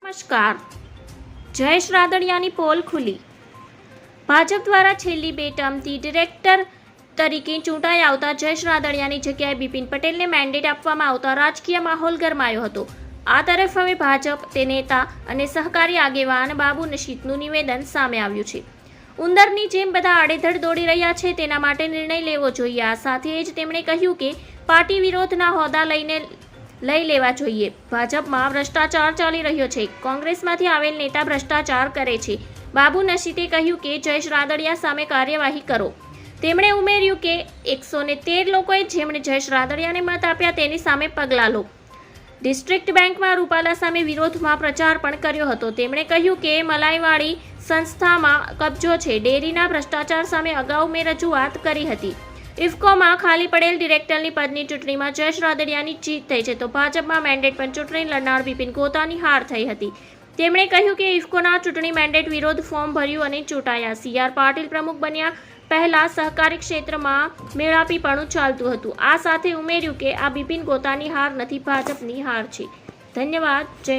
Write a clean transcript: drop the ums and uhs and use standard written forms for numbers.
નમસ્કાર. જયેશ રાદડિયાની પોલ ખુલી. ભાજપ દ્વારા છેલ્લી બે ટર્મથી ડિરેક્ટર તરીકે ચૂંટાઈ આવતા જયેશ રાદડિયાની જગ્યાએ બિપિન પટેલને મેન્ડેટ આપવામાં આવતા રાજકીય માહોલ ગરમાયો હતો. આ તરફ હવે ભાજપ તે નેતા અને સહકારી આગેવાન બાબુ નશીદનું નિવેદન સામે આવ્યું છે. ઉંદરની જેમ બધા આડેધડ દોડી રહ્યા છે, તેના માટે નિર્ણય લેવો જોઈએ. આ સાથે જ તેમણે કહ્યું કે પાર્ટી વિરોધના હોદ્દા લઈ લેવા જોઈએ. ભાજપમાં ભ્રષ્ટાચાર ચાલી રહ્યો છે. કોંગ્રેસમાંથી આવેલ નેતા ભ્રષ્ટાચાર કરે છે. બાબુ નશીદે કહ્યું કે જયેશ રાદડિયા સામે કાર્યવાહી કરો. તેમણે ઉમેર્યું કે 113 લોકોએ જેમણે જયેશ રાદડિયાને મત આપ્યા તેની સામે પગલાં લો. ડિસ્ટ્રિક્ટ બેંકમાં રૂપાલા સામે વિરોધમાં પ્રચાર પણ કર્યો હતો. તેમણે કહ્યું કે મલાઈવાડી સંસ્થામાં કબજો છે. ડેરીના ભ્રષ્ટાચાર સામે અગાઉ મેં રજૂઆત કરી હતી. ઇફકોમાં ખાલી પડેલ ડિરેક્ટરની પદની ચૂંટણીમાં જયેશ રાદડિયાની જીત થઈ છે, તો ભાજપમાં મેન્ડેટ પણ ચૂંટણી લડનાર બિપિન ગોતાની હાર થઈ હતી. તેમણે કહ્યું કે ઇફકોના ચૂંટણી મેન્ડેટ વિરોધ ફોર્મ ભર્યું અને ચૂંટાયા. સી.આર. પાટીલ પ્રમુખ બન્યા પહેલા સહકારી ક્ષેત્રમાં મેળાપીપણું ચાલતું હતું. આ સાથે ઉમેર્યું કે આ બિપિન ગોતાની હાર નથી, ભાજપની હાર છે. ધન્યવાદ. જય